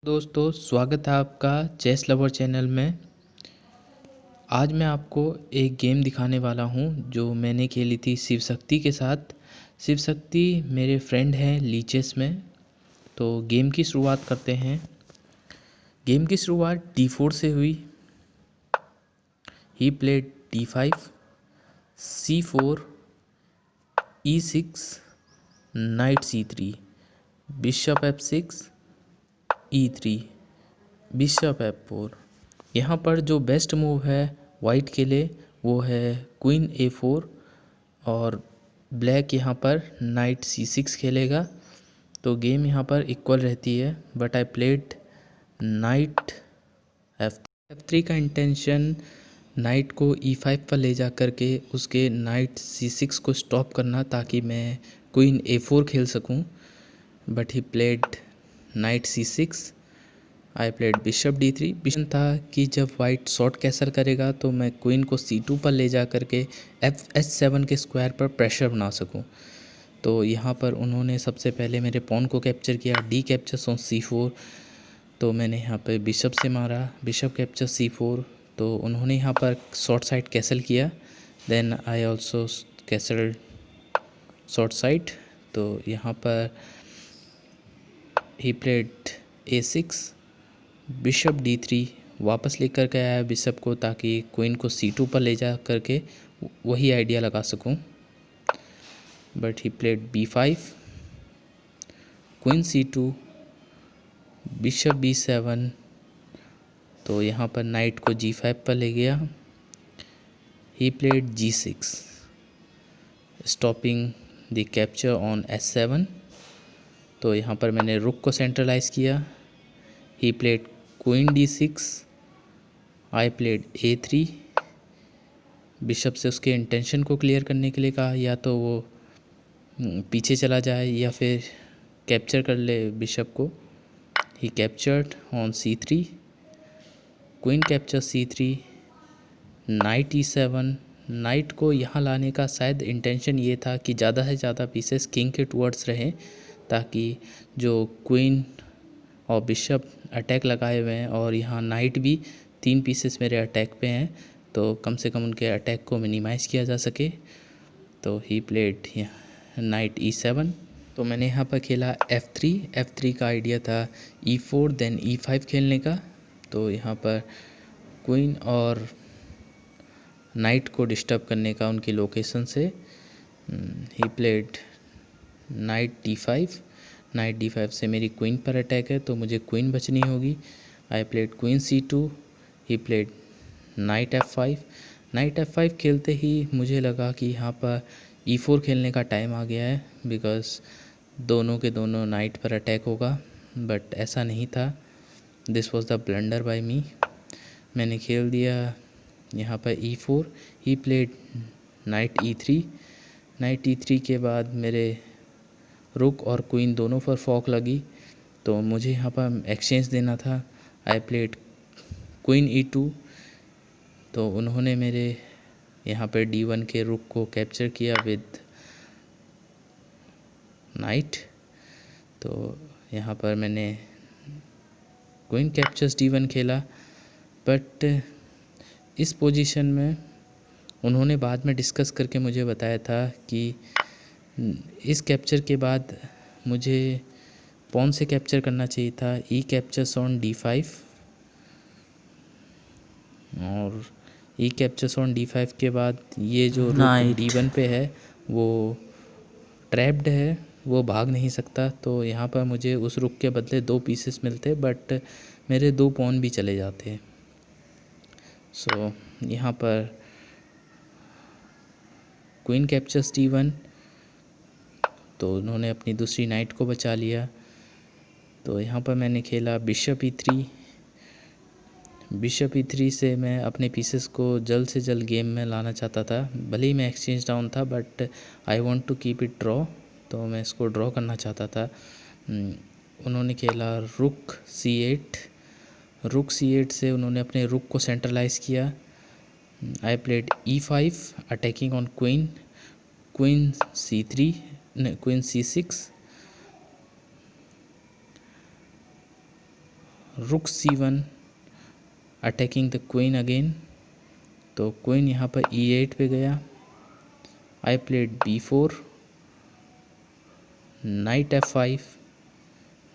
दोस्तों, स्वागत है आपका चेस लवर चैनल में। आज मैं आपको एक गेम दिखाने वाला हूं जो मैंने खेली थी शिव शक्ति के साथ। शिव शक्ति मेरे फ्रेंड हैं लीचेस में। तो गेम की शुरुआत करते हैं। गेम की शुरुआत d4 से हुई। He played d5, c4, e6, night c3, bishop f6, e3, bishop f4। यहाँ पर जो बेस्ट मूव है वाइट के लिए वो है क्वीन a4 और ब्लैक यहाँ पर नाइट c6 खेलेगा। तो गेम यहाँ पर इक्वल रहती है, but I played night f3 का इंटेंशन नाइट को e5 पर ले जा कर के उसके नाइट c6 को स्टॉप करना, ताकि मैं क्वीन a4 खेल सकूं। But he played night c6। I played bishop d3। Vision था कि जब वाइट शॉर्ट कैसल करेगा तो मैं क्वीन को c2 पर ले जा करके h7 के स्क्वायर पर प्रेशर बना सकूं। तो यहाँ पर उन्होंने सबसे पहले मेरे पॉन को कैप्चर किया, डी कैप्चर्स ऑन c4। तो मैंने यहाँ पर बिशप से मारा, बिशप कैप्चर c4। तो उन्होंने यहाँ पर शॉर्ट साइड कैसल किया। Then I also castle short side. तो यहाँ पर he played a6, bishop d3 वापस लेकर के आया बिशप को, ताकि क्वीन को c2 पर ले जा करके वही आइडिया लगा सकूं। But he played b5, queen c2, bishop b7। तो यहाँ पर नाइट को g5 पर ले गया। He played g6, stopping the capture on h7। तो यहाँ पर मैंने रुक को सेंट्रलाइज किया। He played queen d6, I played a3। Bishop से उसके इंटेंशन को क्लियर करने के लिए कहा, या तो वो पीछे चला जाए या फिर कैप्चर कर ले बिशप को। He captured on c3, queen capture c3, knight e7। Knight को यहाँ लाने का शायद इंटेंशन ये था कि ज़्यादा से ज़्यादा पीसेस किंग के टुवर्ड्स रहें, ताकि जो क्वीन और बिशप अटैक लगाए हुए हैं और यहाँ नाइट भी 3 पीसेस मेरे अटैक पे हैं, तो कम से कम उनके अटैक को मिनिमाइज़ किया जा सके। तो ही प्लेड नाइट e7। तो मैंने यहाँ पर खेला f3 का आइडिया था e4 देन e5 खेलने का। तो यहाँ पर क्वीन और नाइट को डिस्टर्ब करने का उनकी लोकेशन से। ही played night d5। Night d5 से मेरी क्वीन पर अटैक है, तो मुझे क्वीन बचनी होगी। I played queen c2। He played night f5। Night f5 खेलते ही मुझे लगा कि यहाँ पर e4 खेलने का टाइम आ गया है, बिकॉज दोनों के दोनों नाइट पर अटैक होगा। बट ऐसा नहीं था। This was the blunder by me. मैंने खेल दिया यहाँ पर e4। ही played night e3। Night e3 के बाद मेरे रुक और क्वीन दोनों पर फॉक लगी, तो मुझे यहाँ पर एक्सचेंज देना था। I played queen e2। तो उन्होंने मेरे यहाँ पर d1 के रुक को कैप्चर किया विद नाइट। तो यहाँ पर मैंने क्वीन कैप्चर्स d1 खेला। बट इस पोजीशन में उन्होंने बाद में डिस्कस करके मुझे बताया था कि इस कैप्चर के बाद मुझे पॉन से कैप्चर करना चाहिए था। ई कैप्चर्स ऑन d5 और ई कैप्चर्स ऑन d5 के बाद ये जो रुक d1 पे है वो ट्रैप्ड है, वो भाग नहीं सकता। तो यहाँ पर मुझे उस रुक के बदले 2 पीसेस मिलते, बट मेरे 2 पॉन भी चले जाते। सो यहाँ पर क्वीन कैप्चर्स d1। तो उन्होंने अपनी दूसरी नाइट को बचा लिया। तो यहाँ पर मैंने खेला बिशप e3। बिशप e3 से मैं अपने पीसेस को जल्द से जल्द गेम में लाना चाहता था। भले ही मैं एक्सचेंज डाउन था, but I want to keep it draw. तो मैं इसको ड्रॉ करना चाहता था। उन्होंने खेला रुक c8। रुक c8 से उन्होंने अपने रुक को सेंट्रलाइज किया। I played e5 attacking on queen. Queen c3, queen c6, रुक c1 attacking the queen again. तो क्वीन यहाँ पर e8 पे गया। I played b4, night f5।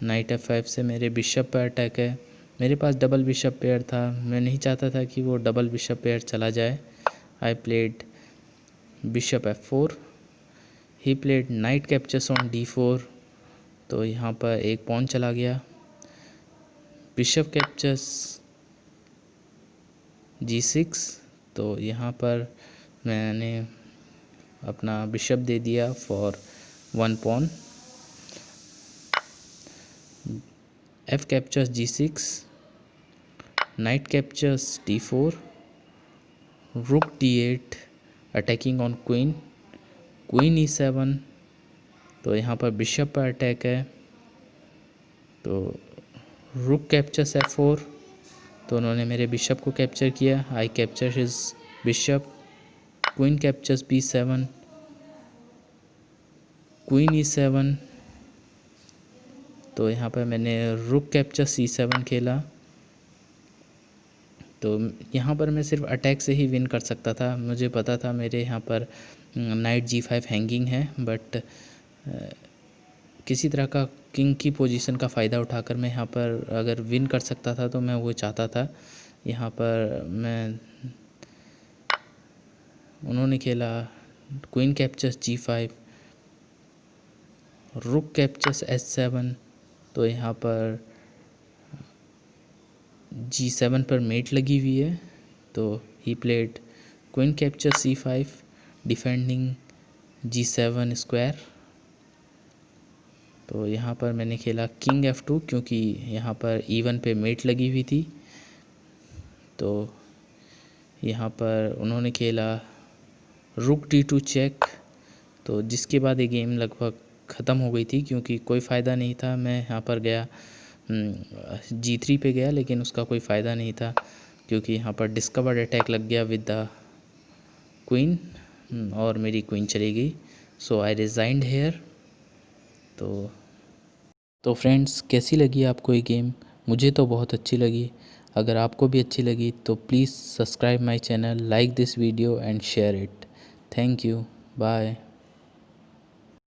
Night f5 से मेरे बिशप पर अटैक है। मेरे पास डबल बिशप पेयर था, मैं नहीं चाहता था कि वो डबल बिशप पेयर चला जाए। I played bishop f4। He played knight captures on d4। तो यहाँ पर एक पॉन चला गया। Bishop captures g6। तो यहाँ पर मैंने अपना बिशप दे दिया for 1 pawn. f captures g6, knight captures d4, rook d8 attacking on queen, queen e7। तो यहाँ पर बिशप पर अटैक है। तो रुक कैप्चर्स f4। तो उन्होंने मेरे बिशप को कैप्चर किया। आई capture his bishop. Queen captures b7, queen e7। तो यहाँ पर मैंने रुक कैप्चर c7 खेला। तो यहाँ पर मैं सिर्फ अटैक से ही विन कर सकता था। मुझे पता था मेरे यहाँ पर नाइट g5 हैंगिंग है, बट किसी तरह का किंग की पोजीशन का फ़ायदा उठाकर मैं यहाँ पर अगर विन कर सकता था तो मैं वो चाहता था। यहाँ पर उन्होंने खेला क्वीन कैप्चर्स g5, रुक कैप्चर्स h7। तो यहाँ पर g7 पर मेट लगी हुई है। तो he played queen capture c5 defending g7 square. तो यहाँ पर मैंने खेला किंग f2 क्योंकि यहाँ पर e1 पे मेट लगी हुई थी। तो यहाँ पर उन्होंने खेला रुक d2 चेक। तो जिसके बाद ये गेम लगभग ख़त्म हो गई थी क्योंकि कोई फ़ायदा नहीं था। मैं यहाँ पर गया g3 पे गया, लेकिन उसका कोई फ़ायदा नहीं था क्योंकि यहाँ पर डिस्कवर्ड अटैक लग गया विद द क्वीन और मेरी क्वीन चली गई। सो आई रिज़ाइंड हेयर। तो फ्रेंड्स, कैसी लगी आपको ये गेम? मुझे तो बहुत अच्छी लगी। अगर आपको भी अच्छी लगी तो please subscribe my channel, like this video and share it. Thank you, bye.